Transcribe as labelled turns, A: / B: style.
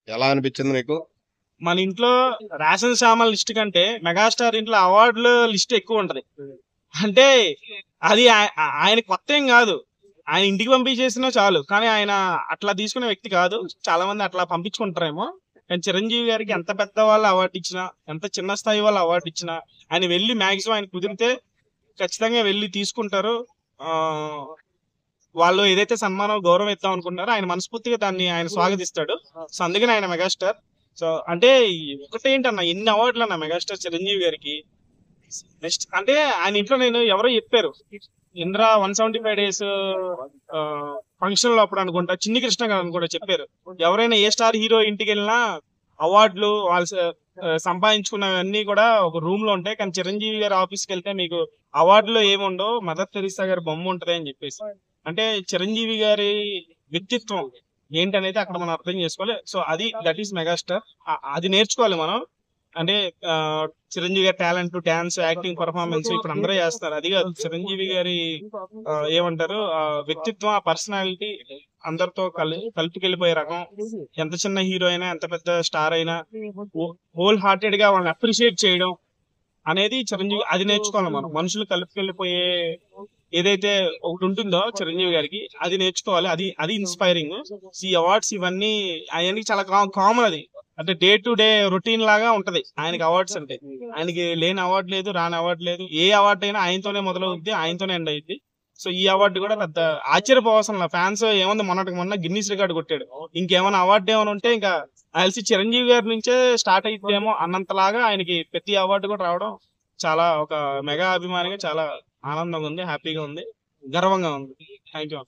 A: ఎలా అనిపించింది నీకు?
B: మన ఇంట్లో రేషన్ సామాన్ లిస్ట్ కంటే మెగాస్టార్ ఇంట్లో అవార్డుల లిస్ట్ ఎక్కువ ఉంటది. అంటే అది ఆయన కొత్త ఏం కాదు. ఆయన ఇంటికి పంపించేసినా చాలు. కానీ ఆయన అట్లా తీసుకునే వ్యక్తి కాదు. చాలా మంది అట్లా పంపించుకుంటారేమో. కానీ చిరంజీవి గారికి ఎంత పెద్ద వాళ్ళు అవార్డు ఇచ్చినా, ఎంత చిన్న స్థాయి వాళ్ళు అవార్డు ఇచ్చినా, ఆయన వెళ్ళి మాక్సిమం ఆయన కుదిరితే ఖచ్చితంగా వెళ్ళి తీసుకుంటారు. ఆ వాళ్ళు ఏదైతే సన్మానం గౌరవం ఇద్దాం అనుకుంటారో ఆయన మనస్ఫూర్తిగా దాన్ని ఆయన స్వాగతిస్తాడు. సో అందుకని ఆయన మెగాస్టార్. సో అంటే ఒకటేంటన్న ఎన్ని అవార్డులు అన్న మెగాస్టార్ చిరంజీవి గారికి. నెక్స్ట్ అంటే ఆయన ఇంట్లో నేను ఎవరో చెప్పారు, ఇంద్ర 175 డేస్ ఫంక్షన్ లో అప్పుడు అనుకుంటా చిన్ని కృష్ణ గారు అనుకుంటా చెప్పారు, ఎవరైనా ఏ స్టార్ హీరో ఇంటికి వెళ్ళినా అవార్డులు వాళ్ళు సంపాదించుకున్నవన్నీ కూడా ఒక రూమ్ లో ఉంటాయి. కానీ చిరంజీవి గారి ఆఫీస్కి వెళ్తే మీకు అవార్డులో ఏముండవు, మదర్ తెరీసా గారి బొమ్మ ఉంటది అని చెప్పేసి. అంటే చిరంజీవి గారి వ్యక్తిత్వం ఏంటనేది అక్కడ మనం అర్థం చేసుకోవాలి. సో అది దట్ ఈస్ మెగాస్టార్. అది నేర్చుకోవాలి మనం. అంటే ఆ చిరంజీవి గారి టాలెంట్, డాన్స్, యాక్టింగ్, పర్ఫార్మెన్స్ ఇప్పుడు అందరూ చేస్తారు. అది కాదు చిరంజీవి గారి ఏమంటారు వ్యక్తిత్వం, ఆ పర్సనాలిటీ అందరితో కలుపుకెళ్ళిపోయే రకం. ఎంత చిన్న హీరో అయినా, ఎంత పెద్ద స్టార్ అయినా హోల్ హార్టెడ్ గా వాళ్ళని అప్రిషియేట్ చేయడం అనేది చిరంజీవి. అది నేర్చుకోవాలి మనం. మనుషులు కలుపుకెళ్ళిపోయే ఏదైతే ఒకటి ఉంటుందో చిరంజీవి గారికి, అది నేర్చుకోవాలి. అది అది ఇన్స్పైరింగ్. ఈ అవార్డ్స్ ఇవన్నీ ఆయనకి చాలా కామన్. అది అంటే డే టు డే రొటీన్ లాగా ఉంటది ఆయనకి అవార్డ్స్ అంటే. ఆయనకి లేని అవార్డు లేదు, రాని అవార్డు లేదు. ఏ అవార్డు అయినా ఆయనతోనే మొదలవుద్ది, ఆయనతోనే ఎండ్ అయ్యింది. సో ఈ అవార్డు కూడా పెద్ద ఆశ్చర్యపోవాల్సిన ఫ్యాన్స్ ఏముంది, మొన్నటికి మొన్న గిన్నీస్ రికార్డు కొట్టాడు. ఇంకేమైనా అవార్డు ఏమైనా ఉంటే ఇంకా తెలిసి చిరంజీవి గారి నుంచే స్టార్ట్ అయిద్దేమో అన్నంతలాగా ఆయనకి ప్రతి అవార్డు కూడా రావడం చాలా ఒక మెగా అభిమానిగా చాలా ఆనందంగా ఉంది, హ్యాపీగా ఉంది, గర్వంగా ఉంది. Thank you.